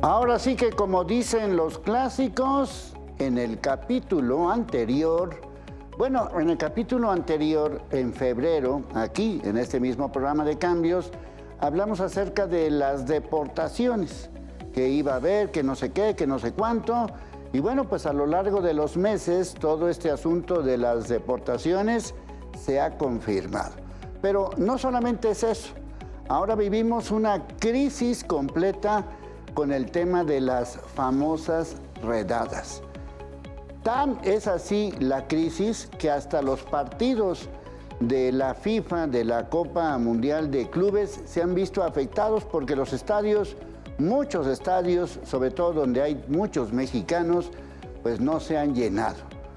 Ahora sí que, como dicen los clásicos, en el capítulo anterior, en febrero, aquí, en este mismo programa de Cambios, hablamos acerca de las deportaciones, que iba a haber, que no sé qué, que no sé cuánto. Y bueno, pues a lo largo de los meses, todo este asunto de las deportaciones se ha confirmado. Pero no solamente es eso. Ahora vivimos una crisis completa con el tema de las famosas redadas. Tan es así la crisis que hasta los partidos de la FIFA, de la Copa Mundial de Clubes, se han visto afectados porque los estadios, muchos estadios, sobre todo donde hay muchos mexicanos, pues no se han llenado,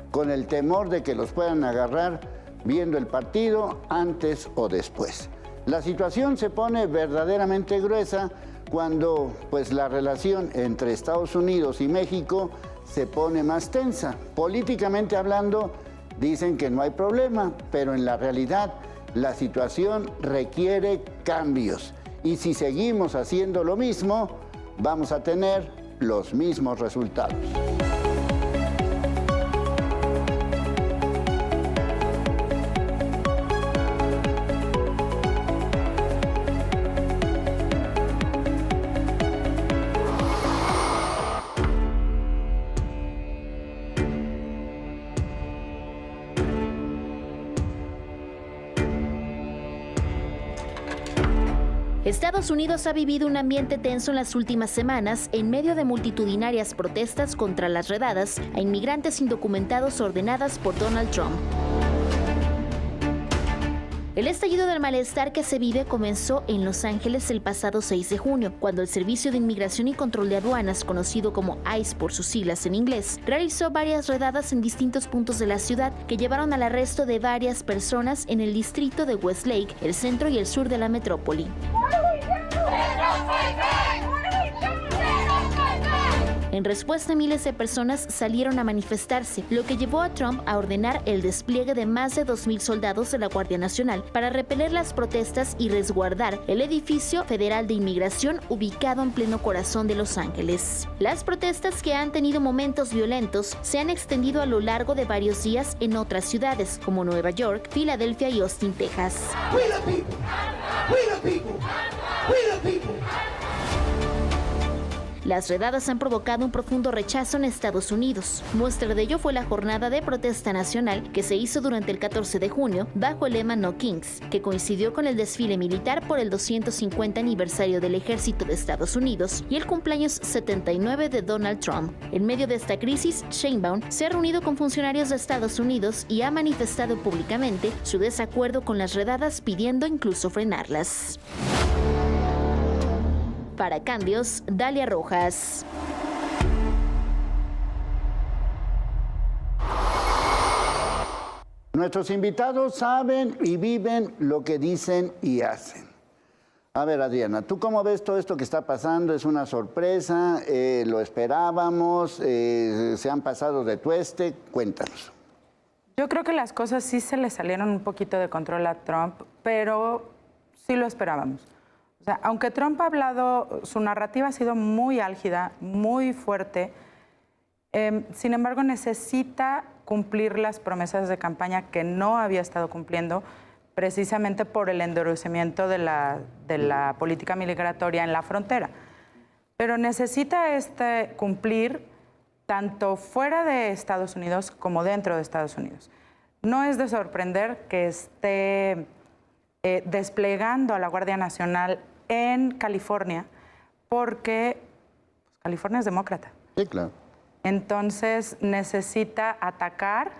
con el temor de que los puedan agarrar viendo el partido antes o después. La situación se pone verdaderamente gruesa cuando pues la relación entre Estados Unidos y México se pone más tensa. Políticamente hablando, dicen que no hay problema, pero en la realidad la situación requiere cambios. Y si seguimos haciendo lo mismo, vamos a tener los mismos resultados. Estados Unidos ha vivido un ambiente tenso en las últimas semanas en medio de multitudinarias protestas contra las redadas a inmigrantes indocumentados ordenadas por Donald Trump. El estallido del malestar que se vive comenzó en Los Ángeles el pasado 6 de junio, cuando el Servicio de Inmigración y Control de Aduanas, conocido como ICE por sus siglas en inglés, realizó varias redadas en distintos puntos de la ciudad que llevaron al arresto de varias personas en el distrito de Westlake, el centro y el sur de la metrópoli. En respuesta, miles de personas salieron a manifestarse, lo que llevó a Trump a ordenar el despliegue de más de 2,000 soldados de la Guardia Nacional para repeler las protestas y resguardar el edificio federal de inmigración ubicado en pleno corazón de Los Ángeles. Las protestas, que han tenido momentos violentos, se han extendido a lo largo de varios días en otras ciudades como Nueva York, Filadelfia y Austin, Texas. We the people. We the people. We the people. Las redadas han provocado un profundo rechazo en Estados Unidos. Muestra de ello fue la jornada de protesta nacional que se hizo durante el 14 de junio bajo el lema No Kings, que coincidió con el desfile militar por el 250 aniversario del Ejército de Estados Unidos y el cumpleaños 79 de Donald Trump. En medio de esta crisis, Sheinbaum se ha reunido con funcionarios de Estados Unidos y ha manifestado públicamente su desacuerdo con las redadas, pidiendo incluso frenarlas. Para Cambios, Dalia Rojas. Nuestros invitados saben y viven lo que dicen y hacen. A ver, Adriana, ¿tú cómo ves todo esto que está pasando? ¿Es una sorpresa? ¿Lo esperábamos? ¿Se han pasado de tueste? Cuéntanos. Yo creo que las cosas sí se le salieron un poquito de control a Trump, pero sí lo esperábamos. O sea, aunque Trump ha hablado, su narrativa ha sido muy álgida, muy fuerte, sin embargo necesita cumplir las promesas de campaña que no había estado cumpliendo, precisamente por el endurecimiento de la política migratoria en la frontera. Pero necesita cumplir tanto fuera de Estados Unidos como dentro de Estados Unidos. No es de sorprender que esté desplegando a la Guardia Nacional en California, porque pues, California es demócrata. Sí, claro. Entonces necesita atacar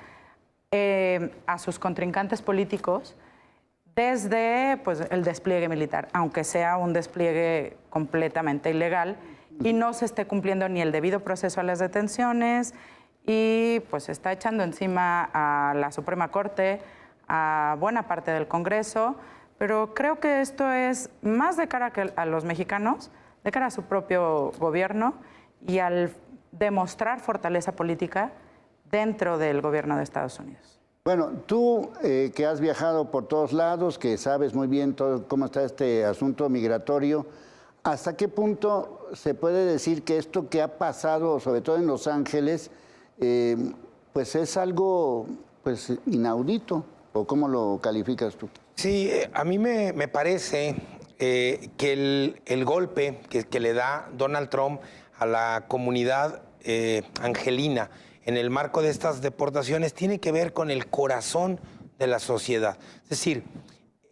a sus contrincantes políticos desde pues, el despliegue militar, aunque sea un despliegue completamente ilegal y no se esté cumpliendo ni el debido proceso a las detenciones y pues está echando encima a la Suprema Corte, a buena parte del Congreso. Pero creo que esto es más de cara a los mexicanos, de cara a su propio gobierno y al demostrar fortaleza política dentro del gobierno de Estados Unidos. Bueno, tú que has viajado por todos lados, que sabes muy bien todo cómo está este asunto migratorio, ¿hasta qué punto se puede decir que esto que ha pasado, sobre todo en Los Ángeles, pues es algo pues inaudito? ¿O cómo lo calificas tú? Sí, a mí me parece que el golpe que le da Donald Trump a la comunidad angelina en el marco de estas deportaciones tiene que ver con el corazón de la sociedad. Es decir,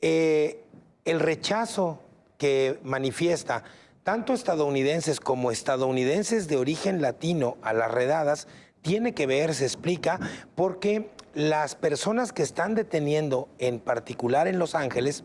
el rechazo que manifiesta tanto estadounidenses como estadounidenses de origen latino a las redadas tiene que ver, se explica, porque las personas que están deteniendo, en particular en Los Ángeles,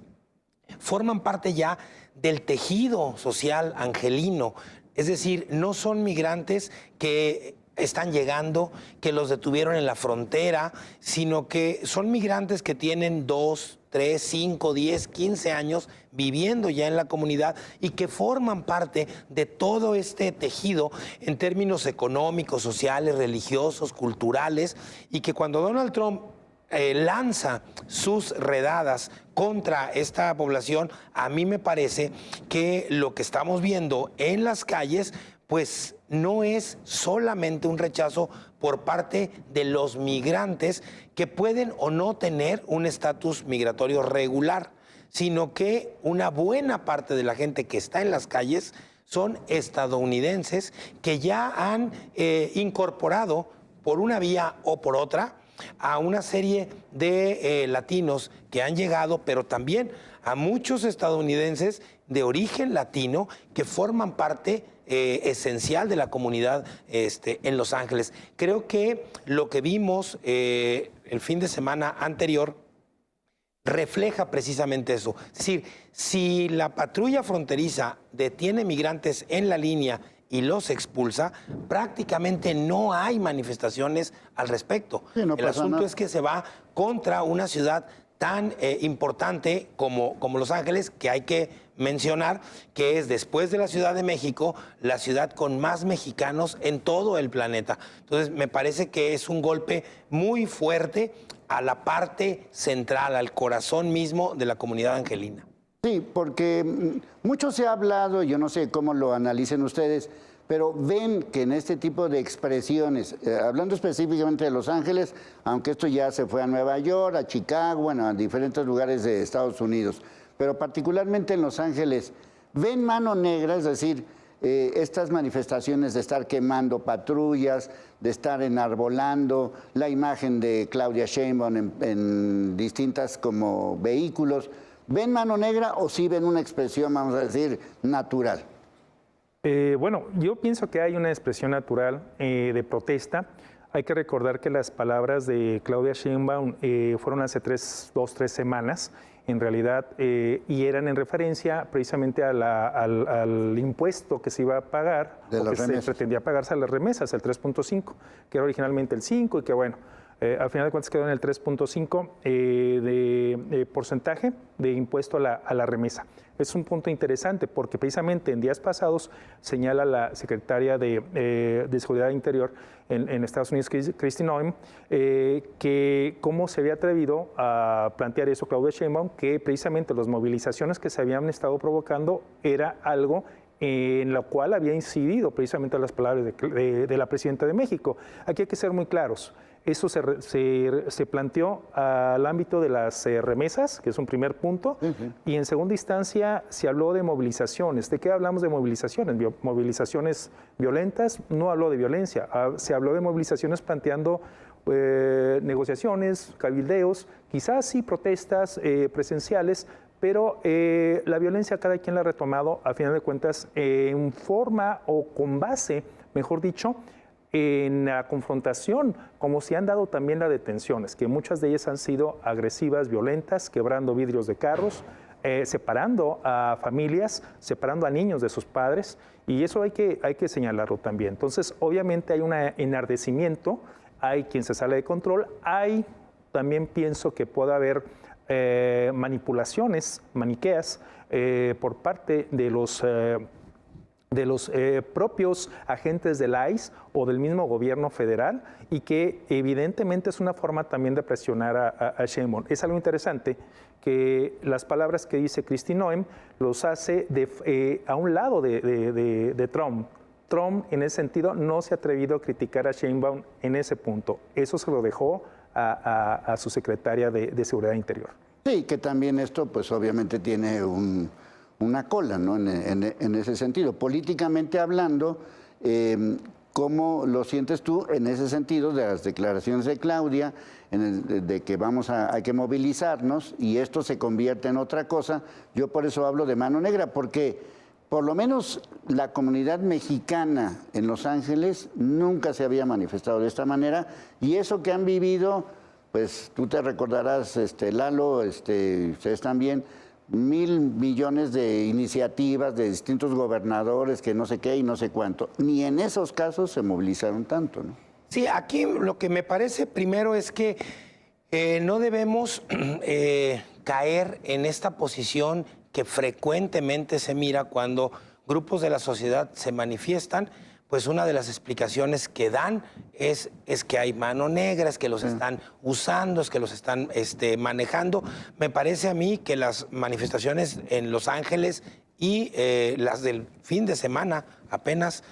forman parte ya del tejido social angelino. Es decir, no son migrantes que están llegando, que los detuvieron en la frontera, sino que son migrantes que tienen 2, 3, 5, 10, 15 años viviendo ya en la comunidad y que forman parte de todo este tejido en términos económicos, sociales, religiosos, culturales, y que cuando Donald Trump lanza sus redadas contra esta población, a mí me parece que lo que estamos viendo en las calles pues no es solamente un rechazo por parte de los migrantes que pueden o no tener un estatus migratorio regular, sino que una buena parte de la gente que está en las calles son estadounidenses que ya han incorporado por una vía o por otra a una serie de latinos que han llegado, pero también a muchos estadounidenses de origen latino que forman parte esencial de la comunidad en Los Ángeles. Creo que lo que vimos el fin de semana anterior refleja precisamente eso. Es decir, si la patrulla fronteriza detiene migrantes en la línea y los expulsa, prácticamente no hay manifestaciones al respecto. Sí, no el asunto es que se va contra una ciudad tan importante como Los Ángeles, que hay que mencionar que es, después de la Ciudad de México, la ciudad con más mexicanos en todo el planeta. Entonces, me parece que es un golpe muy fuerte a la parte central, al corazón mismo de la comunidad angelina. Sí, porque mucho se ha hablado, yo no sé cómo lo analicen ustedes, pero ven que en este tipo de expresiones, hablando específicamente de Los Ángeles, aunque esto ya se fue a Nueva York, a Chicago, bueno, a diferentes lugares de Estados Unidos, pero particularmente en Los Ángeles, ven mano negra, es decir, estas manifestaciones de estar quemando patrullas, de estar enarbolando la imagen de Claudia Sheinbaum en distintas como vehículos. ¿Ven mano negra o sí ven una expresión, vamos a decir, natural? Bueno, yo pienso que hay una expresión natural de protesta. Hay que recordar que las palabras de Claudia Sheinbaum fueron hace 2, 3 semanas, en realidad, y eran en referencia precisamente al impuesto que se iba a pagar, o que se pretendía pagarse a las remesas, el 3.5, que era originalmente el 5, y que bueno, al final de cuentas quedó en el 3.5 de porcentaje de impuesto a la remesa. Es un punto interesante porque precisamente en días pasados señala la secretaria de Seguridad Interior en Estados Unidos, Kristi Noem, que cómo se había atrevido a plantear eso Claudia Sheinbaum, que precisamente las movilizaciones que se habían estado provocando era algo en la cual había incidido precisamente las palabras de la presidenta de México. Aquí hay que ser muy claros. Eso se planteó al ámbito de las remesas, que es un primer punto, y en segunda instancia se habló de movilizaciones. ¿De qué hablamos de movilizaciones? Movilizaciones violentas, no habló de violencia, se habló de movilizaciones planteando negociaciones, cabildeos, quizás sí protestas presenciales, pero la violencia cada quien la ha retomado, a final de cuentas, en forma o con base, mejor dicho, en la confrontación, como se han dado también las detenciones, que muchas de ellas han sido agresivas, violentas, quebrando vidrios de carros, separando a familias, separando a niños de sus padres, y eso hay que señalarlo también. Entonces, obviamente hay un enardecimiento, hay quien se sale de control, también pienso que puede haber manipulaciones maniqueas por parte de los propios agentes del ICE o del mismo gobierno federal, y que evidentemente es una forma también de presionar a Sheinbaum. Es algo interesante que las palabras que dice Kristi Noem los hace a un lado de Trump. Trump, en ese sentido, no se ha atrevido a criticar a Sheinbaum en ese punto. Eso se lo dejó a su secretaria de Seguridad Interior. Sí, que también esto, pues obviamente tiene una cola, ¿no? En ese sentido. Políticamente hablando, ¿cómo lo sientes tú en ese sentido de las declaraciones de Claudia, de que hay que movilizarnos y esto se convierte en otra cosa? Yo por eso hablo de mano negra, porque por lo menos la comunidad mexicana en Los Ángeles nunca se había manifestado de esta manera, y eso que han vivido, pues tú te recordarás, Lalo, ustedes también, 1,000 millones de iniciativas de distintos gobernadores, que no sé qué y no sé cuánto. Ni en esos casos se movilizaron tanto, ¿no? Sí, aquí lo que me parece primero es que no debemos caer en esta posición que frecuentemente se mira cuando grupos de la sociedad se manifiestan. Pues una de las explicaciones que dan es que hay mano negra, es que los están usando, es que los están manejando. Me parece a mí que las manifestaciones en Los Ángeles y las del fin de semana apenas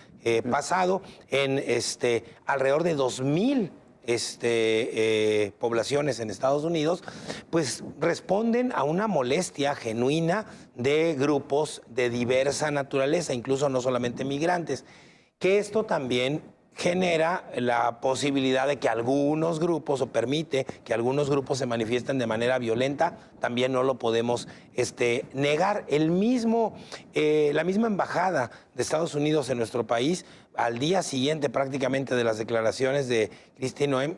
pasado, en alrededor de 2,000 poblaciones en Estados Unidos, pues responden a una molestia genuina de grupos de diversa naturaleza, incluso no solamente migrantes, que esto también genera la posibilidad de que algunos grupos, o permite que algunos grupos se manifiesten de manera violenta, también no lo podemos negar. La misma embajada de Estados Unidos en nuestro país, al día siguiente prácticamente de las declaraciones de Kristi Noem,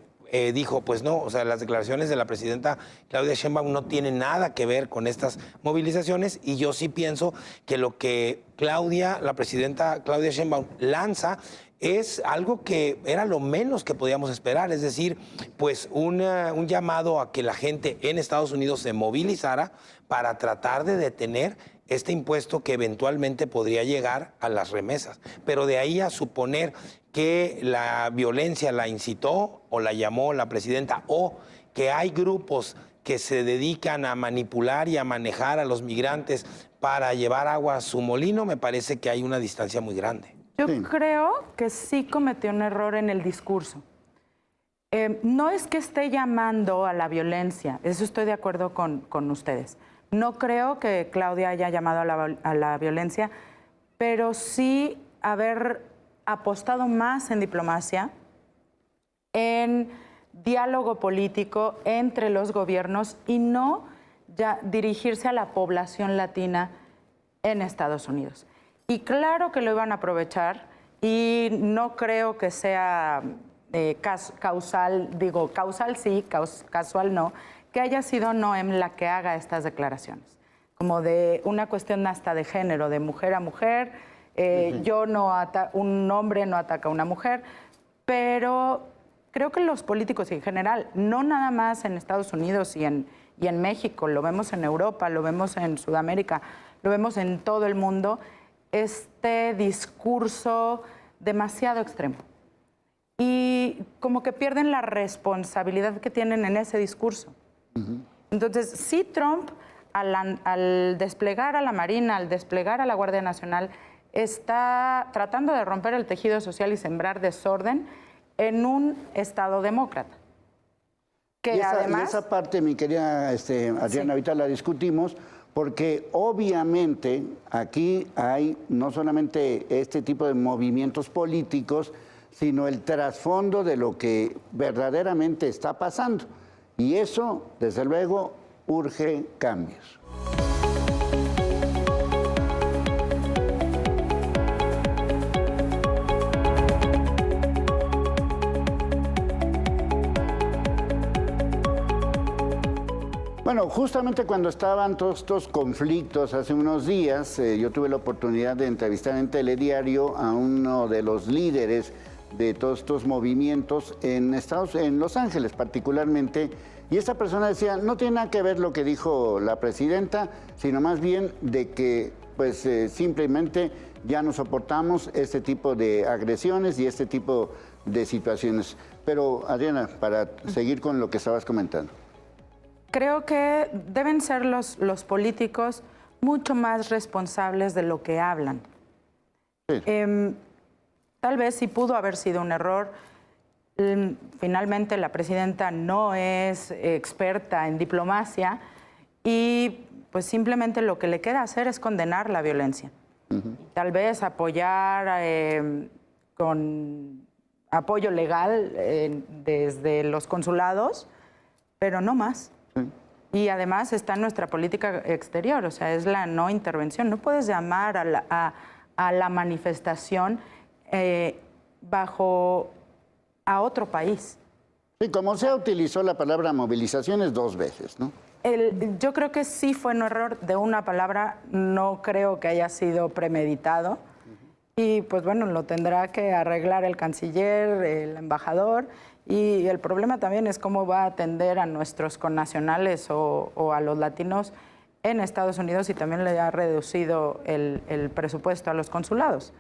dijo, pues no, o sea, las declaraciones de la presidenta Claudia Sheinbaum no tienen nada que ver con estas movilizaciones, y yo sí pienso que lo que la presidenta Claudia Sheinbaum lanza es algo que era lo menos que podíamos esperar, es decir, pues un llamado a que la gente en Estados Unidos se movilizara para tratar de detener este impuesto que eventualmente podría llegar a las remesas. Pero de ahí a suponer que la violencia la incitó o la llamó la presidenta, o que hay grupos que se dedican a manipular y a manejar a los migrantes para llevar agua a su molino, me parece que hay una distancia muy grande. Yo creo que sí cometió un error en el discurso. No es que esté llamando a la violencia, eso estoy de acuerdo con ustedes. No creo que Claudia haya llamado a la violencia, pero sí haber apostado más en diplomacia, en diálogo político entre los gobiernos, y no ya dirigirse a la población latina en Estados Unidos. Y claro que lo iban a aprovechar, y no creo que sea causal sí, casual no, que haya sido Noem la que haga estas declaraciones, como de una cuestión hasta de género, de mujer a mujer. Un hombre no ataca a una mujer, pero creo que los políticos en general, no nada más en Estados Unidos y en México, lo vemos en Europa, lo vemos en Sudamérica, lo vemos en todo el mundo, este discurso demasiado extremo. Y como que pierden la responsabilidad que tienen en ese discurso. Entonces, sí, Trump, al desplegar a la Marina, al desplegar a la Guardia Nacional, está tratando de romper el tejido social y sembrar desorden en un Estado demócrata. Y esa parte, mi querida Adriana, sí, ahorita la discutimos, porque obviamente aquí hay no solamente este tipo de movimientos políticos, sino el trasfondo de lo que verdaderamente está pasando. Y eso, desde luego, urge cambios. Bueno, justamente cuando estaban todos estos conflictos hace unos días, yo tuve la oportunidad de entrevistar en Telediario a uno de los líderes de todos estos movimientos en Los Ángeles particularmente, y esta persona decía, no tiene nada que ver lo que dijo la presidenta, sino más bien de que pues simplemente ya no soportamos este tipo de agresiones y este tipo de situaciones. Pero Adriana, para seguir con lo que estabas comentando. creo que deben ser los políticos mucho más responsables de lo que hablan. Sí. Tal vez sí pudo haber sido un error. Finalmente la presidenta no es experta en diplomacia y pues simplemente lo que le queda hacer es condenar la violencia. Tal vez apoyar con apoyo legal desde los consulados, pero no más. Y además está en nuestra política exterior, o sea, es la no intervención. No puedes llamar a la manifestación a otro país. Sí, como se utilizó la palabra movilizaciones 2 veces, ¿no? Yo creo que sí fue un error de una palabra, no creo que haya sido premeditado. Y pues bueno, lo tendrá que arreglar el canciller, el embajador. Y el problema también es cómo va a atender a nuestros connacionales o a los latinos en Estados Unidos, y también le ha reducido el presupuesto a los consulados.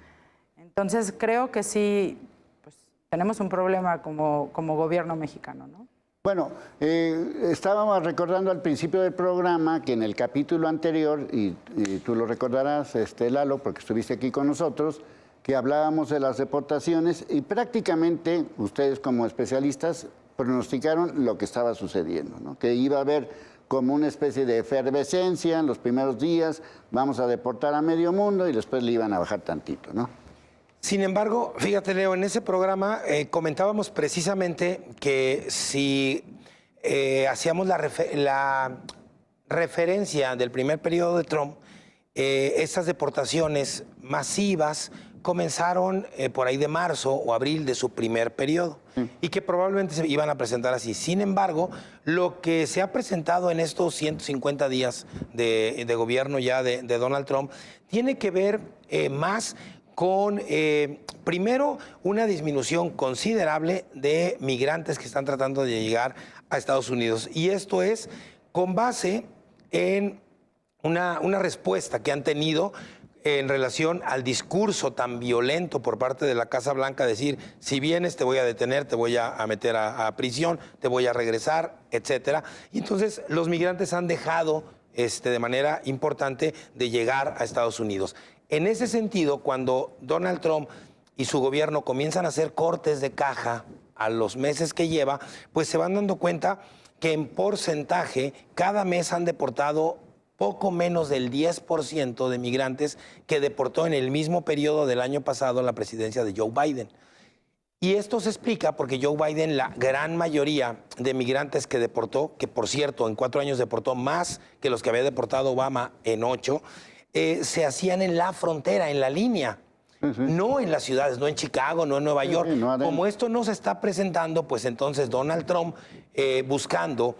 Entonces creo que sí, pues, tenemos un problema como gobierno mexicano, ¿no? Bueno, estábamos recordando al principio del programa que en el capítulo anterior, y tú lo recordarás, Lalo, porque estuviste aquí con nosotros, que hablábamos de las deportaciones y prácticamente ustedes como especialistas pronosticaron lo que estaba sucediendo, ¿no? Que iba a haber como una especie de efervescencia en los primeros días, vamos a deportar a medio mundo y después le iban a bajar tantito, ¿no? Sin embargo, fíjate, Leo, en ese programa comentábamos precisamente que si hacíamos la referencia del primer periodo de Trump, esas deportaciones masivas comenzaron por ahí de marzo o abril de su primer periodo y que probablemente se iban a presentar así. Sin embargo, lo que se ha presentado en estos 150 días de gobierno ya de Donald Trump tiene que ver más con, primero, una disminución considerable de migrantes que están tratando de llegar a Estados Unidos. Y esto es con base en una respuesta que han tenido en relación al discurso tan violento por parte de la Casa Blanca, decir, si vienes te voy a detener, te voy a meter a prisión, te voy a regresar, etcétera. Y entonces los migrantes han dejado de manera importante de llegar a Estados Unidos. En ese sentido, cuando Donald Trump y su gobierno comienzan a hacer cortes de caja a los meses que lleva, pues se van dando cuenta que en porcentaje cada mes han deportado poco menos del 10% de migrantes que deportó en el mismo periodo del año pasado la presidencia de Joe Biden. Y esto se explica porque Joe Biden, la gran mayoría de migrantes que deportó, que por cierto en 4 años deportó más que los que había deportado Obama en 8, se hacían en la frontera, en la línea, no en las ciudades, no en Chicago, no en Nueva York. No, como esto no se está presentando, pues entonces Donald Trump, buscando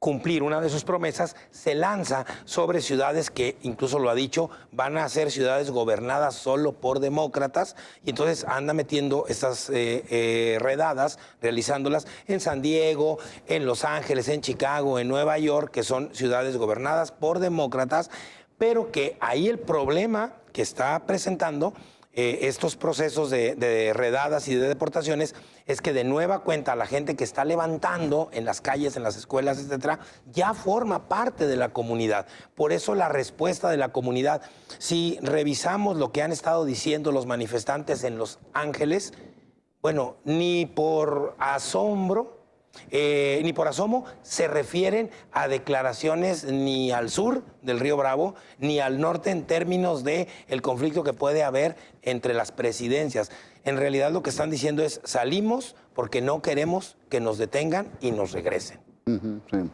cumplir una de sus promesas, se lanza sobre ciudades que, incluso lo ha dicho, van a ser ciudades gobernadas solo por demócratas, y entonces anda metiendo estas redadas, realizándolas en San Diego, en Los Ángeles, en Chicago, en Nueva York, que son ciudades gobernadas por demócratas, pero que ahí el problema que está presentando estos procesos de redadas y de deportaciones es que de nueva cuenta la gente que está levantando en las calles, en las escuelas, etcétera, ya forma parte de la comunidad. Por eso la respuesta de la comunidad, si revisamos lo que han estado diciendo los manifestantes en Los Ángeles, bueno, ni por asombro, ni por asomo se refieren a declaraciones ni al sur del Río Bravo ni al norte en términos de el conflicto que puede haber entre las presidencias. En realidad lo que están diciendo es salimos porque no queremos que nos detengan y nos regresen. Sí.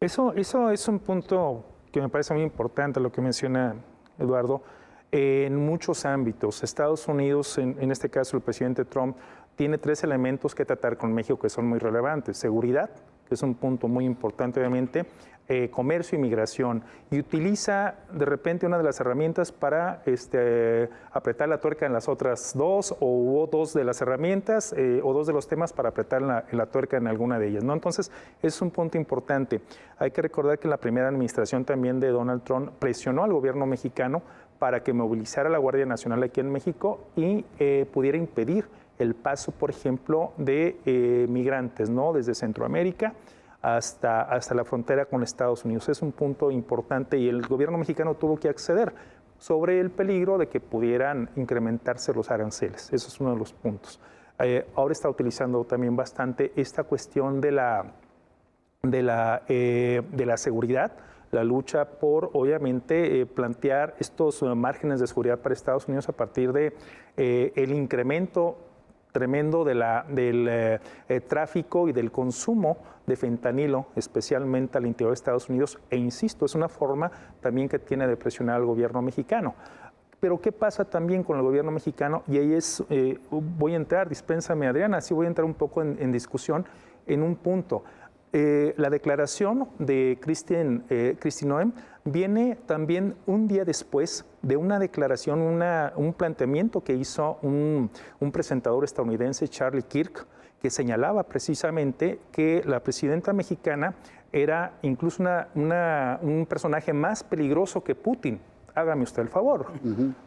Eso es un punto que me parece muy importante, lo que menciona Eduardo. En muchos ámbitos, Estados Unidos, en este caso el presidente Trump, tiene 3 elementos que tratar con México que son muy relevantes. Seguridad, que es un punto muy importante obviamente, comercio y migración. Y utiliza de repente una de las herramientas para apretar la tuerca en las otras 2, o hubo 2 de las herramientas o 2 de los temas para apretar la tuerca en alguna de ellas, ¿no? Entonces, es un punto importante. Hay que recordar que la primera administración también de Donald Trump presionó al gobierno mexicano para que movilizara a la Guardia Nacional aquí en México y pudiera impedir el paso, por ejemplo, de migrantes, ¿no? Desde Centroamérica hasta la frontera con Estados Unidos. Es un punto importante y el gobierno mexicano tuvo que acceder sobre el peligro de que pudieran incrementarse los aranceles. Eso es uno de los puntos. Ahora está utilizando también bastante esta cuestión de la seguridad, la lucha por, obviamente, plantear estos márgenes de seguridad para Estados Unidos a partir de el incremento tremendo del tráfico y del consumo de fentanilo, especialmente al interior de Estados Unidos. E insisto, es una forma también que tiene de presionar al gobierno mexicano. Pero ¿qué pasa también con el gobierno mexicano? Y ahí voy a entrar, dispénsame Adriana, sí voy a entrar un poco en discusión en un punto. La declaración de Kristi Noem viene también un día después de una declaración, un planteamiento que hizo un presentador estadounidense, Charlie Kirk, que señalaba precisamente que la presidenta mexicana era incluso un personaje más peligroso que Putin. Hágame usted el favor.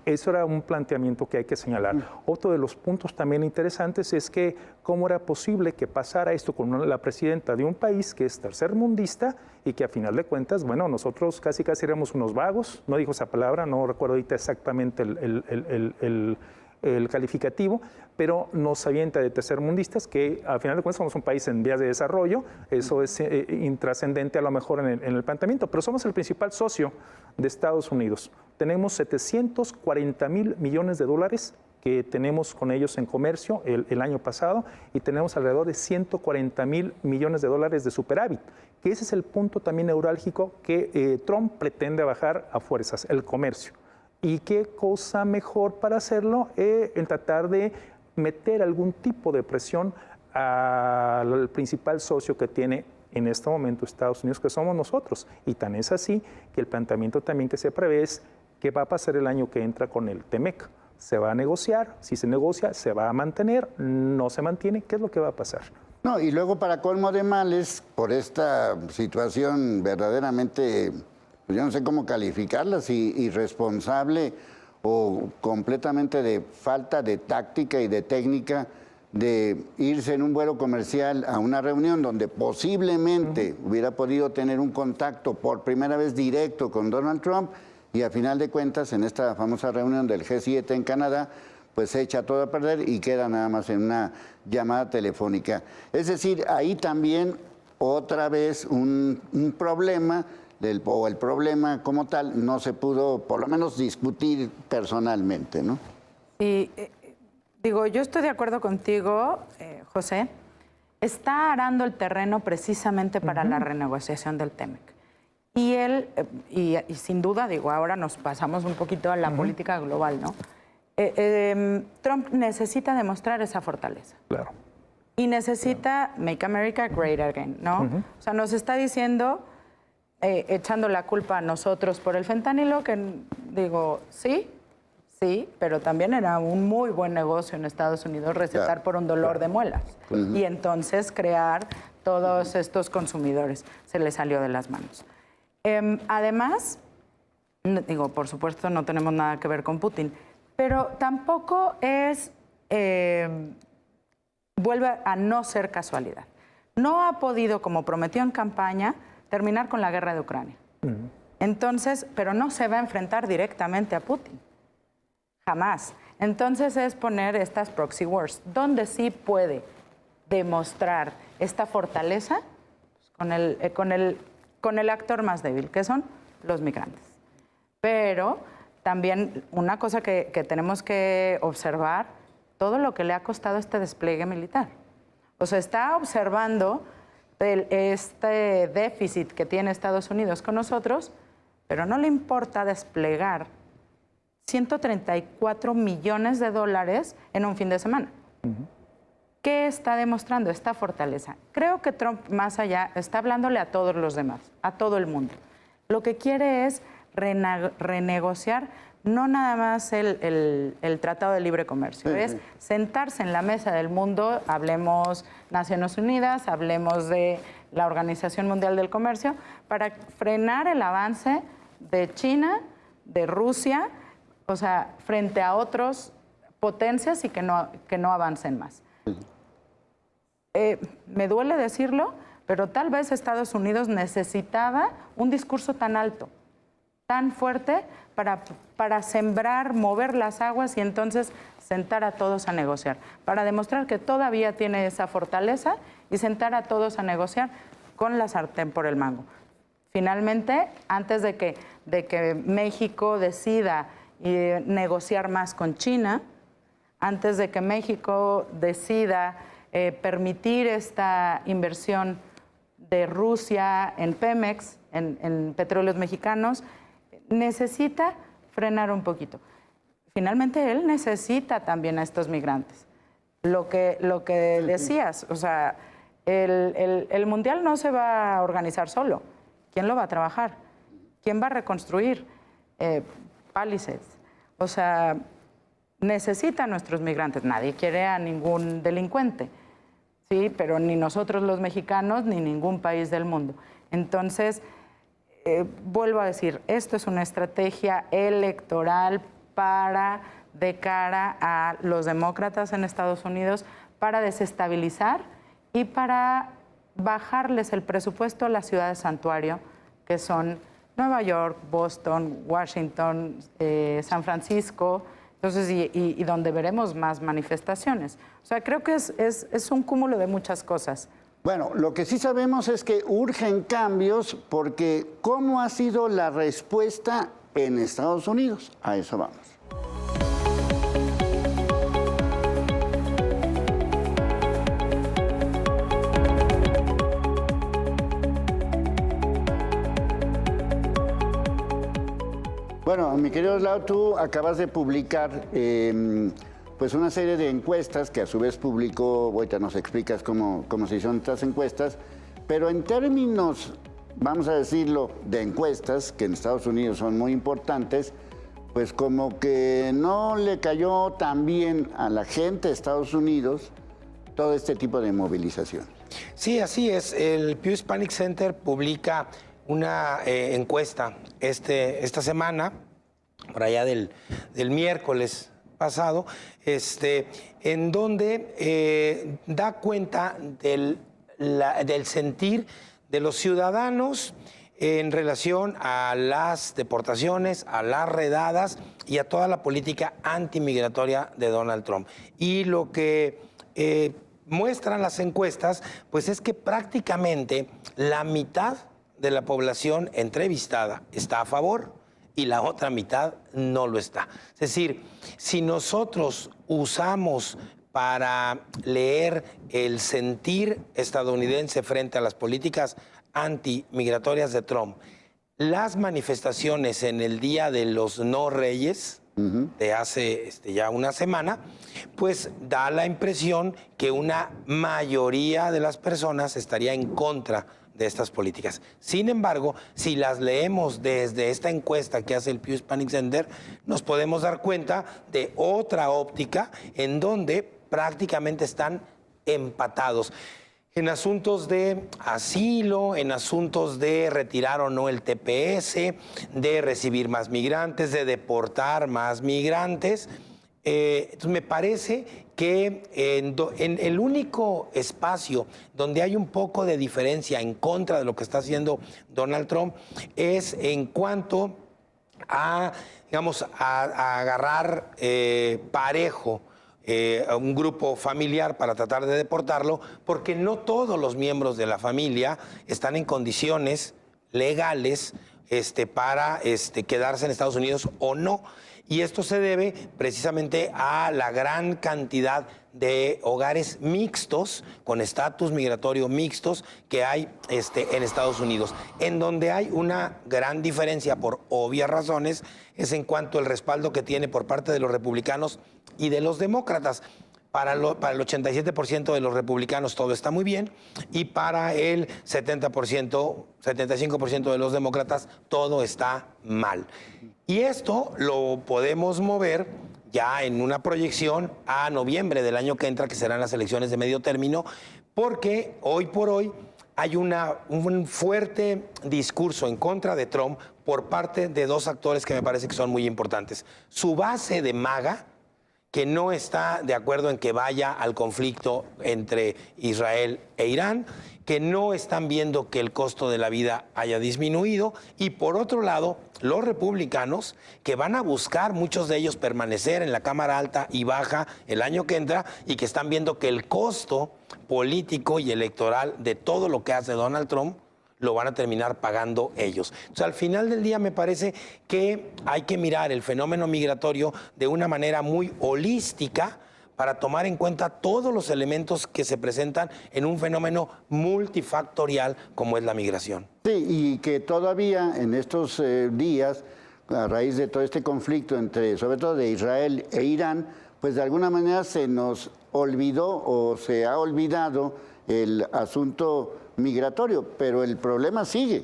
Eso era un planteamiento que hay que señalar. Otro de los puntos también interesantes es que cómo era posible que pasara esto con la presidenta de un país que es tercermundista y que a final de cuentas, bueno, nosotros casi éramos unos vagos, no dijo esa palabra, no recuerdo ahorita exactamente el calificativo, pero nos avienta de tercermundistas que al final de cuentas somos un país en vías de desarrollo, eso es intrascendente a lo mejor en el planteamiento, pero somos el principal socio de Estados Unidos. Tenemos 740,000 millones de dólares que tenemos con ellos en comercio el año pasado y tenemos alrededor de 140,000 millones de dólares de superávit, que ese es el punto también neurálgico que Trump pretende bajar a fuerzas, el comercio. ¿Y qué cosa mejor para hacerlo? En tratar de meter algún tipo de presión al principal socio que tiene en este momento Estados Unidos, que somos nosotros. Y tan es así que el planteamiento también que se prevé es qué va a pasar el año que entra con el TEMEC. ¿Se va a negociar? Si se negocia, ¿se va a mantener? ¿No se mantiene? ¿Qué es lo que va a pasar? No, y luego para colmo de males, por esta situación verdaderamente, yo no sé cómo calificarla, si irresponsable o completamente de falta de táctica y de técnica, de irse en un vuelo comercial a una reunión donde posiblemente hubiera podido tener un contacto por primera vez directo con Donald Trump y a final de cuentas en esta famosa reunión del G7 en Canadá, pues se echa todo a perder y queda nada más en una llamada telefónica. Es decir, ahí también otra vez un problema, o el problema como tal, no se pudo por lo menos discutir personalmente, ¿no? Y digo, yo estoy de acuerdo contigo, José. Está arando el terreno precisamente para la renegociación del TEMEC. Y él, y sin duda, digo, ahora nos pasamos un poquito a la política global, ¿no? Trump necesita demostrar esa fortaleza. Claro. Y necesita Make America Great Again, ¿no? O sea, nos está diciendo, echando la culpa a nosotros por el fentanilo, que digo, sí, pero también era un muy buen negocio en Estados Unidos recetar por un dolor de muelas. Y entonces crear todos estos consumidores. Se le salió de las manos. Además, digo, por supuesto no tenemos nada que ver con Putin, pero tampoco es, vuelve a no ser casualidad. No ha podido, como prometió en campaña, terminar con la guerra de Ucrania. Entonces, pero no se va a enfrentar directamente a Putin. Jamás. Entonces es poner estas proxy wars, donde sí puede demostrar esta fortaleza con el actor más débil, que son los migrantes. Pero también una cosa que tenemos que observar, todo lo que le ha costado este despliegue militar. O sea, está observando este déficit que tiene Estados Unidos con nosotros, pero no le importa desplegar 134 millones de dólares en un fin de semana. ¿Qué está demostrando esta fortaleza? Creo que Trump, más allá, está hablándole a todos los demás, a todo el mundo. Lo que quiere es renegociar no nada más el Tratado de Libre Comercio, es sentarse en la mesa del mundo, hablemos Naciones Unidas, hablemos de la Organización Mundial del Comercio, para frenar el avance de China, de Rusia, o sea, frente a otros potencias y que no avancen más. Me duele decirlo, pero tal vez Estados Unidos necesitaba un discurso tan alto, tan fuerte, para sembrar, mover las aguas y entonces sentar a todos a negociar, para demostrar que todavía tiene esa fortaleza y sentar a todos a negociar con la sartén por el mango. Finalmente, antes de que México decida negociar más con China, antes de que México decida permitir esta inversión de Rusia en Pemex, en petróleos mexicanos, necesita frenar un poquito. Finalmente, él necesita también a estos migrantes. Lo que decías, o sea, el Mundial no se va a organizar solo. ¿Quién lo va a trabajar? ¿Quién va a reconstruir Palisades? O sea, necesita a nuestros migrantes. Nadie quiere a ningún delincuente, ¿sí? Pero ni nosotros los mexicanos, ni ningún país del mundo. Entonces, vuelvo a decir, esto es una estrategia electoral de cara a los demócratas en Estados Unidos, para desestabilizar y para bajarles el presupuesto a las ciudades santuario, que son Nueva York, Boston, Washington, San Francisco, entonces, y donde veremos más manifestaciones. O sea, creo que es un cúmulo de muchas cosas. Bueno, lo que sí sabemos es que urgen cambios, porque ¿cómo ha sido la respuesta en Estados Unidos? A eso vamos. Bueno, mi querido Lau, tú acabas de publicar pues una serie de encuestas que a su vez publicó, ahorita nos explicas cómo se hicieron estas encuestas, pero en términos, vamos a decirlo, de encuestas, que en Estados Unidos son muy importantes, pues como que no le cayó tan bien a la gente de Estados Unidos todo este tipo de movilización. Sí, así es. El Pew Hispanic Center publica una encuesta esta semana, por allá del miércoles pasado, en donde da cuenta del sentir de los ciudadanos en relación a las deportaciones, a las redadas y a toda la política antimigratoria de Donald Trump. Y lo que muestran las encuestas, pues es que prácticamente la mitad de la población entrevistada está a favor y la otra mitad no lo está. Es decir, si nosotros usamos para leer el sentir estadounidense frente a las políticas antimigratorias de Trump, las manifestaciones en el Día de los No Reyes, de hace ya una semana, pues da la impresión que una mayoría de las personas estaría en contra de estas políticas. Sin embargo, si las leemos desde esta encuesta que hace el Pew Hispanic Center, nos podemos dar cuenta de otra óptica en donde prácticamente están empatados. En asuntos de asilo, en asuntos de retirar o no el TPS, de recibir más migrantes, de deportar más migrantes. Entonces me parece que en el único espacio donde hay un poco de diferencia en contra de lo que está haciendo Donald Trump es en cuanto a, digamos, a agarrar parejo a un grupo familiar para tratar de deportarlo, porque no todos los miembros de la familia están en condiciones legales para quedarse en Estados Unidos o no. Y esto se debe precisamente a la gran cantidad de hogares mixtos, con estatus migratorio mixtos, que hay en Estados Unidos. En donde hay una gran diferencia, por obvias razones, es en cuanto al respaldo que tiene por parte de los republicanos y de los demócratas. Para el 87% de los republicanos todo está muy bien, y para el 75% de los demócratas todo está mal. Y esto lo podemos mover ya en una proyección a noviembre del año que entra, que serán las elecciones de medio término, porque hoy por hoy hay un fuerte discurso en contra de Trump por parte de dos actores que me parece que son muy importantes. Su base de MAGA, que no está de acuerdo en que vaya al conflicto entre Israel e Irán, que no están viendo que el costo de la vida haya disminuido, y por otro lado, los republicanos, que van a buscar, muchos de ellos, permanecer en la Cámara Alta y Baja el año que entra, y que están viendo que el costo político y electoral de todo lo que hace Donald Trump lo van a terminar pagando ellos. Entonces, al final del día me parece que hay que mirar el fenómeno migratorio de una manera muy holística para tomar en cuenta todos los elementos que se presentan en un fenómeno multifactorial como es la migración. Sí, y que todavía en estos días, a raíz de todo este conflicto entre, sobre todo de Israel e Irán, pues de alguna manera se nos olvidó o se ha olvidado el asunto migratorio, pero el problema sigue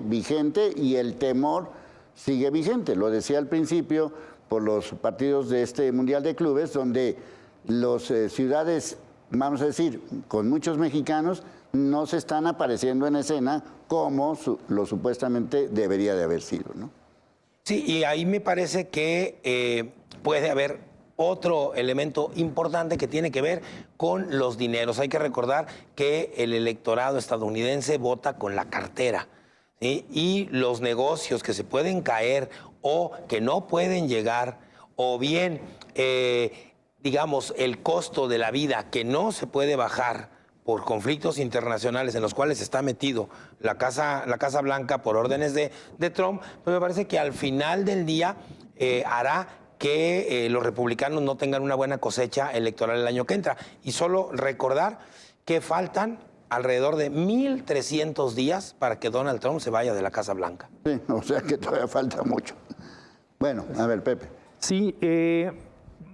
vigente y el temor sigue vigente. Lo decía al principio por los partidos de este Mundial de Clubes, donde las ciudades, vamos a decir, con muchos mexicanos, no se están apareciendo en escena como lo supuestamente debería de haber sido, ¿no? Sí, y ahí me parece que puede haber otro elemento importante que tiene que ver con los dineros. Hay que recordar que el electorado estadounidense vota con la cartera, ¿sí? Y los negocios que se pueden caer o que no pueden llegar, o bien, digamos, el costo de la vida que no se puede bajar por conflictos internacionales en los cuales está metido la Casa Blanca por órdenes de Trump, pues me parece que al final del día hará que los republicanos no tengan una buena cosecha electoral el año que entra. Y solo recordar que faltan alrededor de 1.300 días para que Donald Trump se vaya de la Casa Blanca. Sí, o sea que todavía falta mucho. Bueno, a ver, Pepe. Sí,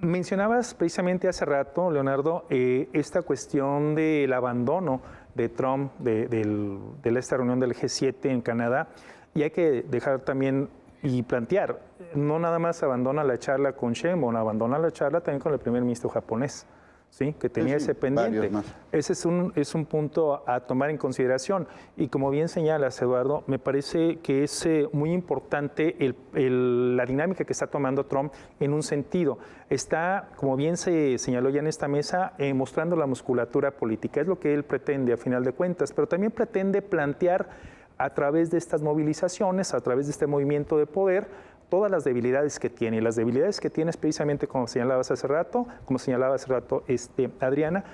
mencionabas precisamente hace rato, Leonardo, esta cuestión del abandono de Trump de esta reunión del G7 en Canadá, y hay que dejar también y plantear, no nada más abandona la charla con Sheinbaum, abandona la charla también con el primer ministro japonés, ¿sí? Que tenía ese pendiente. Ese es un punto a tomar en consideración. Y como bien señalas, Eduardo, me parece que es muy importante la dinámica que está tomando Trump en un sentido. Está, como bien se señaló ya en esta mesa, mostrando la musculatura política. Es lo que él pretende a final de cuentas, pero también pretende plantear a través de estas movilizaciones, a través de este movimiento de poder, todas las debilidades que tiene. Y las debilidades que tiene es precisamente, como señalaba hace rato, Adriana,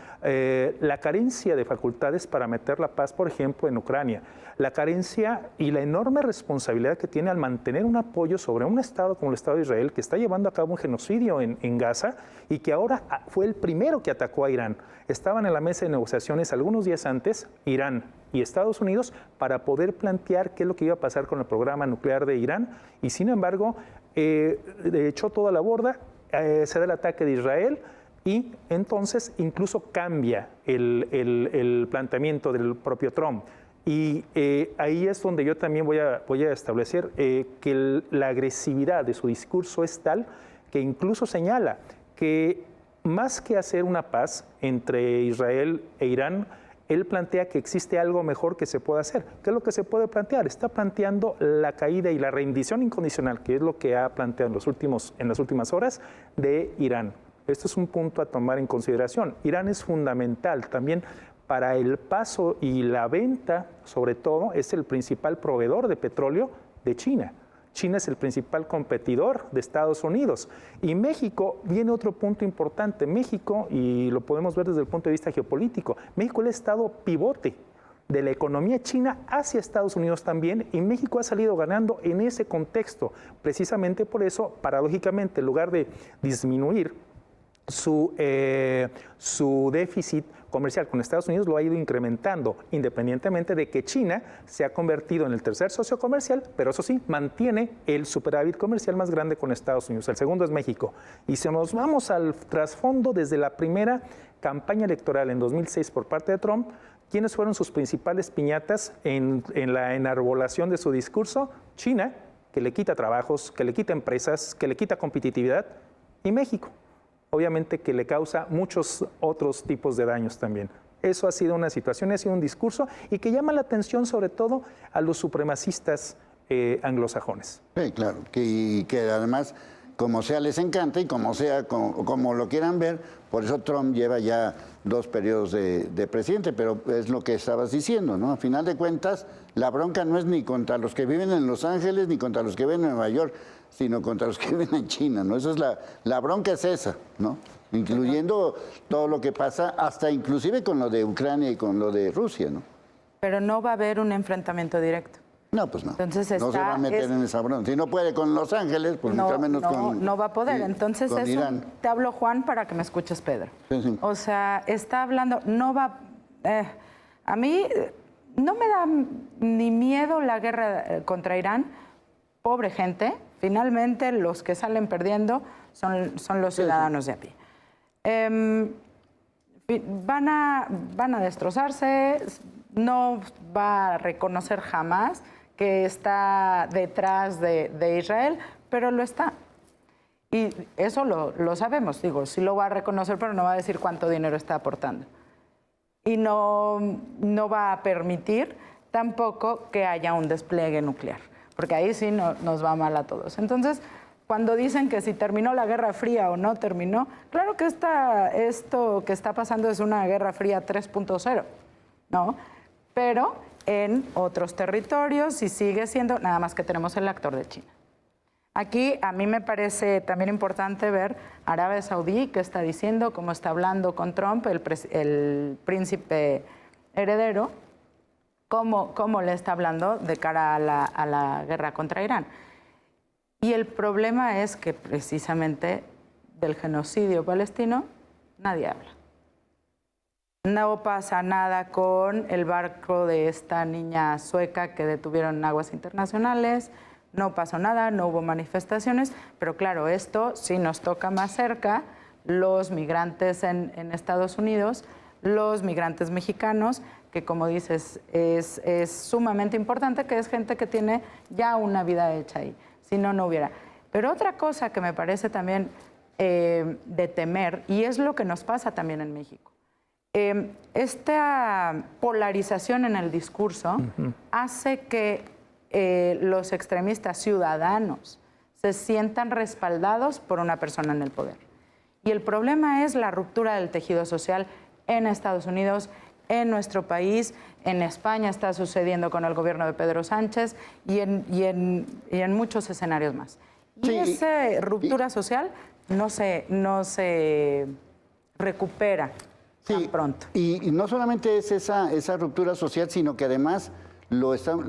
la carencia de facultades para meter la paz, por ejemplo, en Ucrania. La carencia y la enorme responsabilidad que tiene al mantener un apoyo sobre un Estado como el Estado de Israel, que está llevando a cabo un genocidio en Gaza y que ahora fue el primero que atacó a Irán. Estaban en la mesa de negociaciones algunos días antes, Irán y Estados Unidos, para poder plantear qué es lo que iba a pasar con el programa nuclear de Irán, y sin embargo echó toda la borda, se da el ataque de Israel, y entonces incluso cambia el planteamiento del propio Trump. Y ahí es donde yo también voy a establecer que la agresividad de su discurso es tal que incluso señala que más que hacer una paz entre Israel e Irán, él plantea que existe algo mejor que se puede hacer. ¿Qué es lo que se puede plantear? Está planteando la caída y la rendición incondicional, que es lo que ha planteado en las últimas horas de Irán. Esto es un punto a tomar en consideración. Irán es fundamental también para el paso y la venta, sobre todo, es el principal proveedor de petróleo de China. China es el principal competidor de Estados Unidos. Y México, viene otro punto importante. México, y lo podemos ver desde el punto de vista geopolítico, México es el estado pivote de la economía china hacia Estados Unidos también, y México ha salido ganando en ese contexto. Precisamente por eso, paradójicamente, en lugar de disminuir su déficit comercial con Estados Unidos, lo ha ido incrementando, independientemente de que China se ha convertido en el tercer socio comercial, pero eso sí, mantiene el superávit comercial más grande con Estados Unidos. El segundo es México. Y si nos vamos al trasfondo, desde la primera campaña electoral en 2006 por parte de Trump, ¿quiénes fueron sus principales piñatas en la enarbolación de su discurso? China, que le quita trabajos, que le quita empresas, que le quita competitividad, y México, obviamente, que le causa muchos otros tipos de daños también. Eso ha sido una situación, ha sido un discurso, y que llama la atención sobre todo a los supremacistas anglosajones. Sí, claro, que además como sea les encanta y como sea, como lo quieran ver. Por eso Trump lleva ya 2 periodos de presidente, pero es lo que estabas diciendo, ¿no? A final de cuentas, la bronca no es ni contra los que viven en Los Ángeles ni contra los que viven en Nueva York, sino contra los que viven en China, ¿no? Eso es la bronca es esa, ¿no? Incluyendo todo lo que pasa, hasta inclusive con lo de Ucrania y con lo de Rusia, ¿no? Pero no va a haber un enfrentamiento directo. No, pues no. Entonces no se va a meter en esa bronca. Si no puede con Los Ángeles, pues mucho menos con no va a poder. Entonces con eso Irán. te hablo, Juan, para que me escuches, Pedro. Sí. O sea, está hablando, no va... a mí no me da ni miedo la guerra contra Irán. Pobre gente. Finalmente los que salen perdiendo son los ciudadanos de a pie. Van a destrozarse, no va a reconocer jamás que está detrás de Israel, pero lo está. Y eso lo sabemos, digo, sí lo va a reconocer, pero no va a decir cuánto dinero está aportando. Y no va a permitir tampoco que haya un despliegue nuclear, porque ahí sí nos va mal a todos. Entonces, cuando dicen que si terminó la Guerra Fría o no terminó, claro que esto que está pasando es una Guerra Fría 3.0, ¿no? Pero en otros territorios y sigue siendo, nada más que tenemos el actor de China. Aquí a mí me parece también importante ver Arabia Saudí, qué está diciendo, cómo está hablando con Trump, el príncipe heredero, cómo le está hablando de cara a la guerra contra Irán. Y el problema es que precisamente del genocidio palestino nadie habla. No pasa nada con el barco de esta niña sueca que detuvieron en aguas internacionales, no pasó nada, no hubo manifestaciones, pero claro, esto sí nos toca más cerca, los migrantes en Estados Unidos, los migrantes mexicanos, que como dices, es sumamente importante, que es gente que tiene ya una vida hecha ahí, si no, no hubiera. Pero otra cosa que me parece también de temer, y es lo que nos pasa también en México, esta polarización en el discurso hace que los extremistas ciudadanos se sientan respaldados por una persona en el poder. Y el problema es la ruptura del tejido social en Estados Unidos, en nuestro país, en España está sucediendo con el gobierno de Pedro Sánchez y en muchos escenarios más. Y esa ruptura social no se recupera tan pronto. Y no solamente es esa ruptura social, sino que además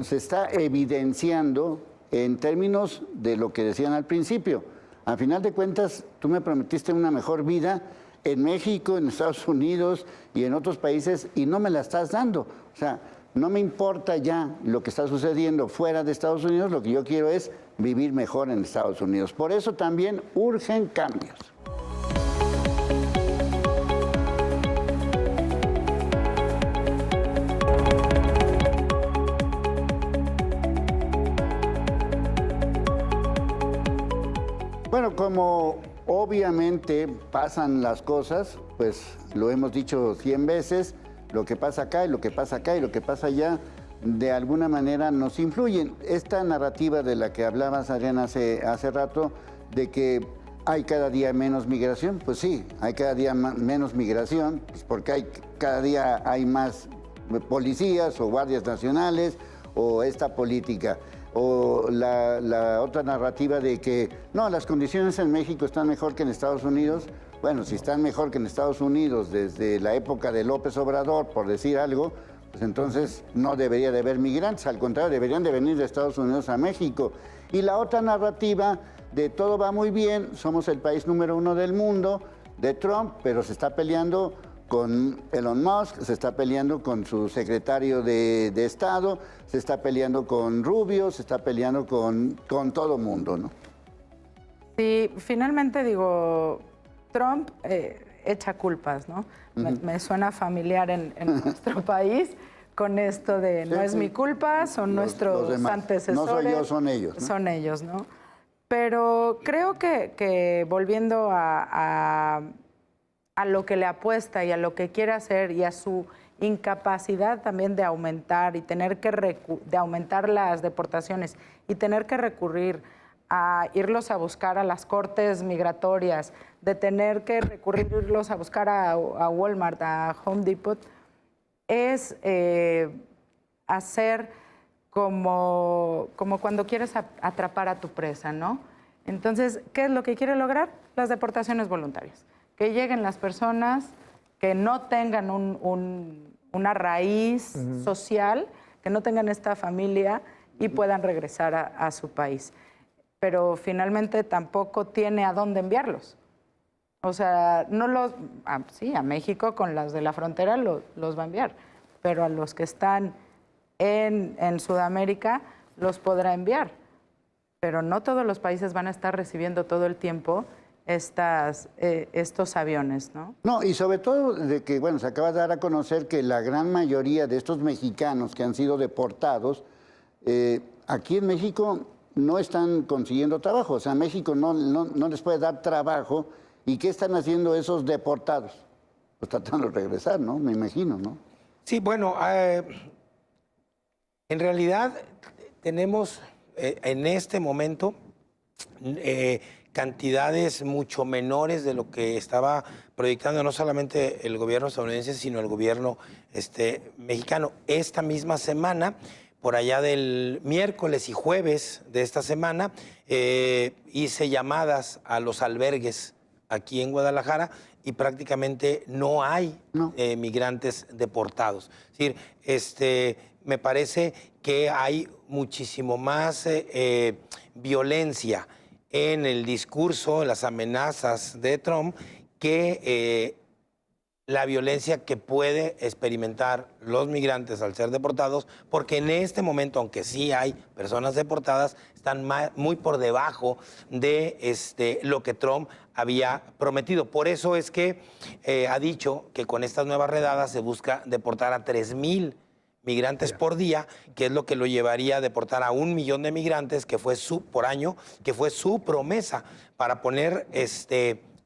se está evidenciando en términos de lo que decían al principio. A final de cuentas, tú me prometiste una mejor vida en México, en Estados Unidos y en otros países, y no me la estás dando. O sea, no me importa ya lo que está sucediendo fuera de Estados Unidos, lo que yo quiero es vivir mejor en Estados Unidos. Por eso también urgen cambios. Bueno, como obviamente pasan las cosas, pues lo hemos dicho 100 veces, lo que pasa acá y lo que pasa acá y lo que pasa allá, de alguna manera nos influyen. Esta narrativa de la que hablabas, Adriana, hace rato, de que hay cada día menos migración, pues sí, hay cada día menos migración, pues porque cada día hay más policías o guardias nacionales o esta política. O la otra narrativa de que no, las condiciones en México están mejor que en Estados Unidos. Bueno, si están mejor que en Estados Unidos desde la época de López Obrador, por decir algo, pues entonces no debería de haber migrantes, al contrario, deberían de venir de Estados Unidos a México. Y la otra narrativa de todo va muy bien, somos el país número 1 del mundo, de Trump, pero se está peleando con Elon Musk, se está peleando con su secretario de Estado, se está peleando con Rubio, se está peleando con todo mundo, ¿no? Sí, finalmente digo, Trump echa culpas, ¿no? Me suena familiar en nuestro país con esto de no es mi culpa, son nuestros antecesores. No soy yo, son ellos, ¿no? Son ellos, ¿no? Pero creo que volviendo a lo que le apuesta y a lo que quiere hacer y a su incapacidad también de aumentar y tener que de aumentar las deportaciones y tener que recurrir a irlos a buscar a las cortes migratorias, de tener que irlos a buscar a Walmart, a Home Depot, es hacer como cuando quieres atrapar a tu presa, ¿no? Entonces, ¿qué es lo que quiere lograr? Las deportaciones voluntarias. Que lleguen las personas que no tengan una raíz social, que no tengan esta familia y puedan regresar a su país. Pero finalmente tampoco tiene a dónde enviarlos. O sea, sí, a México con las de la frontera los va a enviar, pero a los que están en Sudamérica los podrá enviar. Pero no todos los países van a estar recibiendo todo el tiempo estos aviones, ¿no? No, y sobre todo de que, bueno, se acaba de dar a conocer que la gran mayoría de estos mexicanos que han sido deportados, aquí en México no están consiguiendo trabajo. O sea, México no les puede dar trabajo. ¿Y qué están haciendo esos deportados? Pues tratando de regresar, ¿no? Me imagino, ¿no? Sí, bueno, en realidad tenemos en este momento cantidades mucho menores de lo que estaba proyectando no solamente el gobierno estadounidense, sino el gobierno mexicano. Esta misma semana, por allá del miércoles y jueves de esta semana, hice llamadas a los albergues aquí en Guadalajara y prácticamente no hay migrantes deportados. Es decir, me parece que hay muchísimo más violencia en el discurso, en las amenazas de Trump, que la violencia que puede experimentar los migrantes al ser deportados, porque en este momento, aunque sí hay personas deportadas, están muy por debajo de lo que Trump había prometido. Por eso es que ha dicho que con estas nuevas redadas se busca deportar a 3,000 migrantes por día, que es lo que lo llevaría a deportar a 1 millón de migrantes por año, que fue su promesa. Para poner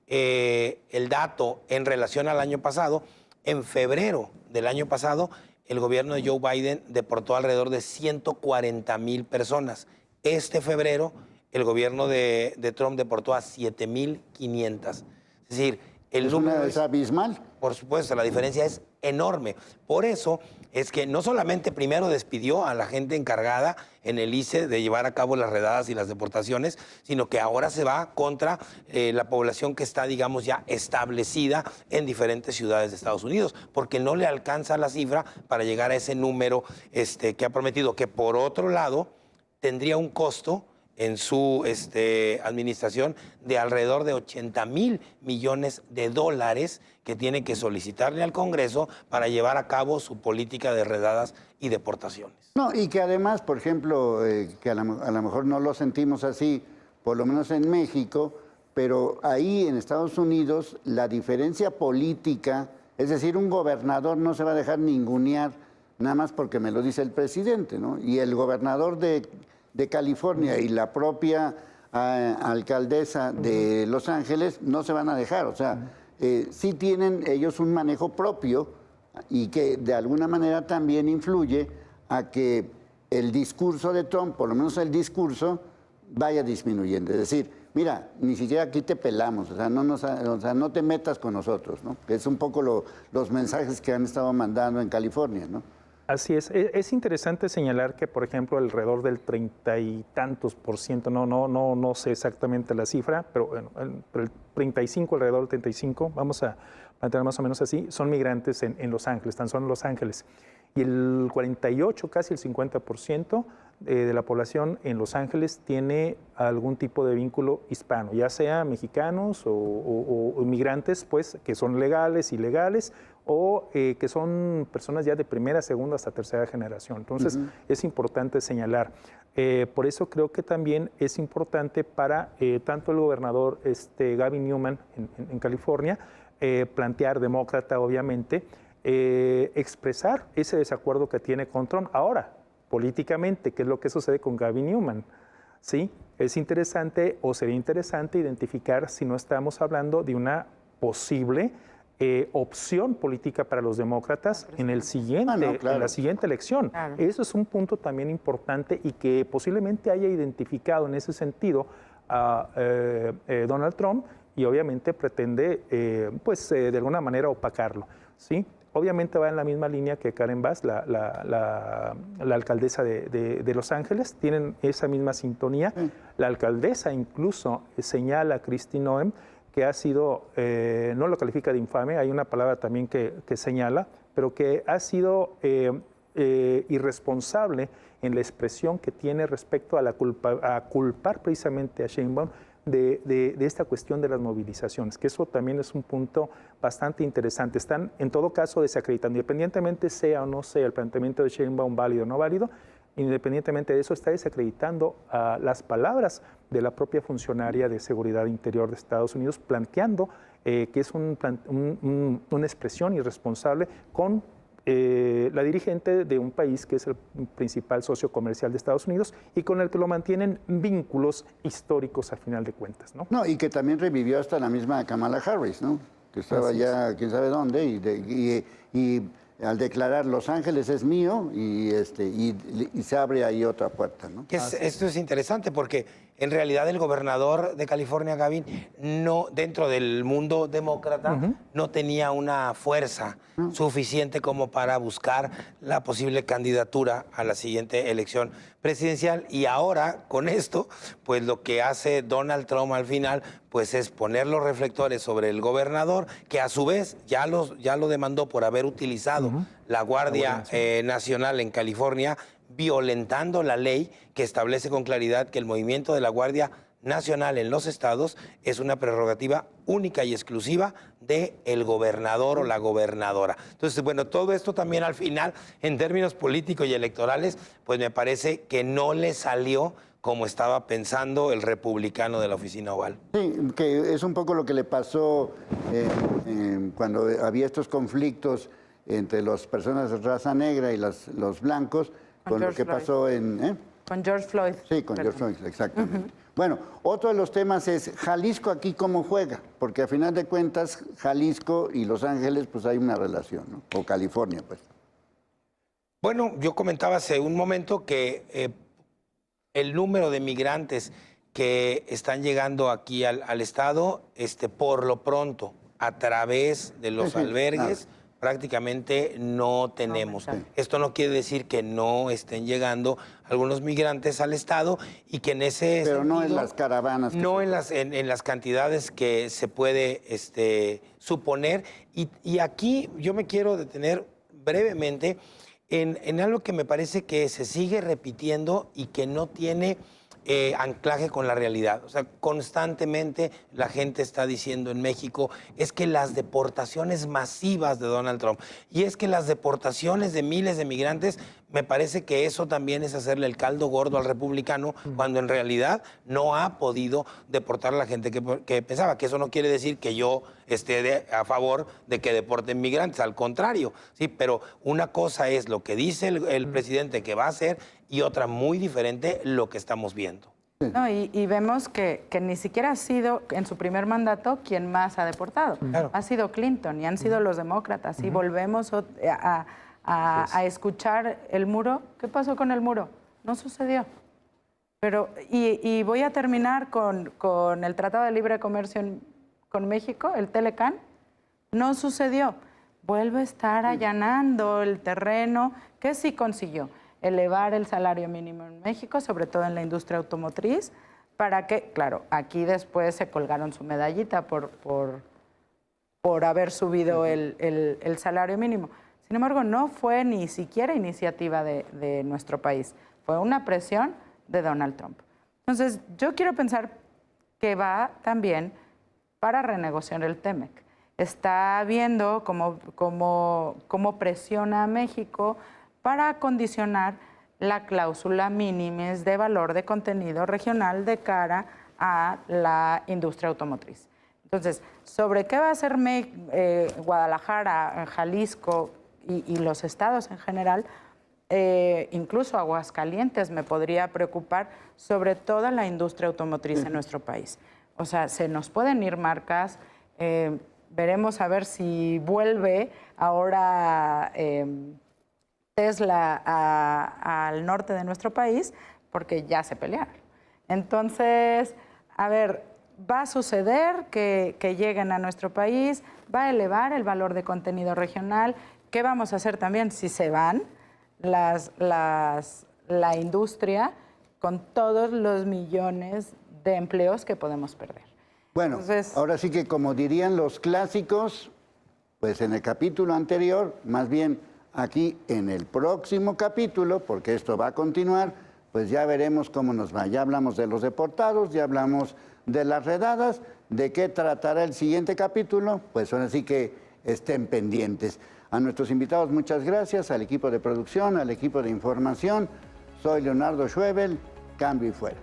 el dato en relación al año pasado, en febrero del año pasado, el gobierno de Joe Biden deportó alrededor de 140,000 personas. Este febrero, el gobierno de Trump deportó a 7,500. Es decir, el número es abismal. Por supuesto, la diferencia es enorme. Por eso es que no solamente primero despidió a la gente encargada en el ICE de llevar a cabo las redadas y las deportaciones, sino que ahora se va contra la población que está, digamos, ya establecida en diferentes ciudades de Estados Unidos, porque no le alcanza la cifra para llegar a ese número que ha prometido, que por otro lado tendría un costo en su administración de alrededor de 80,000 millones de dólares que tiene que solicitarle al Congreso para llevar a cabo su política de redadas y deportaciones. No, y que además, por ejemplo, que a lo mejor no lo sentimos así, por lo menos en México, pero ahí en Estados Unidos la diferencia política, es decir, un gobernador no se va a dejar ningunear nada más porque me lo dice el presidente, ¿no? Y el gobernador de California y la propia alcaldesa de Los Ángeles no se van a dejar. O sea, sí tienen ellos un manejo propio y que de alguna manera también influye a que el discurso de Trump, por lo menos el discurso, vaya disminuyendo. Es decir, mira, ni siquiera aquí te pelamos, o sea, no te metas con nosotros, ¿no? Es un poco los mensajes que han estado mandando en California, ¿no? Así es. Es interesante señalar que, por ejemplo, alrededor del 30 y tantos %, no sé exactamente la cifra, pero bueno, el 35, alrededor del 35, vamos a plantear más o menos así, son migrantes en Los Ángeles, tan solo en Los Ángeles. Y el 48, casi el 50% de la población en Los Ángeles tiene algún tipo de vínculo hispano, ya sea mexicanos o inmigrantes, pues, que son legales, ilegales, o que son personas ya de primera, segunda hasta tercera generación. Entonces, es importante señalar. Por eso creo que también es importante para tanto el gobernador Gavin Newsom en California, plantear, demócrata obviamente, expresar ese desacuerdo que tiene con Trump. Ahora, políticamente, ¿qué es lo que sucede con Gavin Newsom? ¿Sí? Es interesante o sería interesante identificar si no estamos hablando de una posible opción política para los demócratas en el siguiente, en la siguiente elección. Claro. Eso es un punto también importante y que posiblemente haya identificado en ese sentido a Donald Trump y obviamente pretende, de alguna manera opacarlo, ¿sí? Obviamente va en la misma línea que Karen Bass, la alcaldesa de Los Ángeles, tienen esa misma sintonía. La alcaldesa incluso señala a Kristi Noem que ha sido, no lo califica de infame, hay una palabra también que señala, pero que ha sido irresponsable en la expresión que tiene respecto a culpar precisamente a Sheinbaum de esta cuestión de las movilizaciones, que eso también es un punto bastante interesante. Están, en todo caso, desacreditando, independientemente sea o no sea el planteamiento de Sheinbaum válido o no válido, independientemente de eso, está desacreditando las palabras de la propia funcionaria de Seguridad Interior de Estados Unidos, planteando que es una expresión irresponsable con la dirigente de un país que es el principal socio comercial de Estados Unidos y con el que lo mantienen vínculos históricos a final de cuentas, ¿no? No, y que también revivió hasta la misma Kamala Harris, ¿no? Que estaba ya quién sabe dónde y al declarar Los Ángeles es mío y se abre ahí otra puerta, ¿no? Esto es interesante porque en realidad el gobernador de California, Gavin, no, dentro del mundo demócrata, no tenía una fuerza suficiente como para buscar la posible candidatura a la siguiente elección presidencial. Y ahora, con esto, pues lo que hace Donald Trump al final, pues es poner los reflectores sobre el gobernador, que a su vez ya lo demandó por haber utilizado la Guardia Nacional en California, violentando la ley que establece con claridad que el movimiento de la Guardia Nacional en los estados es una prerrogativa única y exclusiva del gobernador o la gobernadora. Entonces, bueno, todo esto también al final, en términos políticos y electorales, pues me parece que no le salió como estaba pensando el republicano de la Oficina Oval. Sí, que es un poco lo que le pasó cuando había estos conflictos entre las personas de raza negra y los blancos, con lo que pasó con George Floyd. Sí, con George Floyd, exactamente. Bueno, otro de los temas es Jalisco aquí cómo juega, porque a final de cuentas Jalisco y Los Ángeles pues hay una relación, ¿no? O California, pues. Bueno, yo comentaba hace un momento que el número de migrantes que están llegando aquí al estado, por lo pronto, a través de los albergues, prácticamente no tenemos. Esto no quiere decir que no estén llegando algunos migrantes al estado y que en ese Pero sentido, no en las caravanas. No en las cantidades que se puede suponer. Y aquí yo me quiero detener brevemente en algo que me parece que se sigue repitiendo y que no tiene anclaje con la realidad. O sea, constantemente la gente está diciendo en México es que las deportaciones masivas de Donald Trump y es que las deportaciones de miles de migrantes, me parece que eso también es hacerle el caldo gordo al republicano cuando en realidad no ha podido deportar a la gente que pensaba. Que eso no quiere decir que yo esté a favor de que deporten migrantes, al contrario, sí, pero una cosa es lo que dice el presidente que va a hacer y otra muy diferente lo que estamos viendo. No, y vemos que ni siquiera ha sido en su primer mandato quien más ha deportado. Claro. Ha sido Clinton y han sido los demócratas. Y volvemos a escuchar el muro. ¿Qué pasó con el muro? No sucedió. Pero, y voy a terminar con el Tratado de Libre Comercio con México, el Telecán. No sucedió. Vuelve a estar allanando el terreno, que sí consiguió elevar el salario mínimo en México, sobre todo en la industria automotriz, para que, claro, aquí después se colgaron su medallita por haber subido el salario mínimo. Sin embargo, no fue ni siquiera iniciativa de nuestro país, fue una presión de Donald Trump. Entonces, yo quiero pensar que va también para renegociar el TEMEC. Está viendo cómo presiona a México para condicionar la cláusula minimis de valor de contenido regional de cara a la industria automotriz. Entonces, ¿sobre qué va a hacer Guadalajara, Jalisco y los estados en general? Incluso Aguascalientes me podría preocupar sobre toda la industria automotriz en nuestro país. O sea, se nos pueden ir marcas Veremos a ver si vuelve ahora Tesla al norte de nuestro país, porque ya se pelearon. Entonces, a ver, va a suceder que lleguen a nuestro país, va a elevar el valor de contenido regional. ¿Qué vamos a hacer también si se van la industria con todos los millones de empleos que podemos perder? Bueno, Entonces, ahora sí que como dirían los clásicos, pues en el capítulo anterior, más bien aquí en el próximo capítulo, porque esto va a continuar, pues ya veremos cómo nos va. Ya hablamos de los deportados, ya hablamos de las redadas, de qué tratará el siguiente capítulo, pues ahora sí que estén pendientes. A nuestros invitados, muchas gracias, al equipo de producción, al equipo de información. Soy Leonardo Schwebel, cambio y fuera.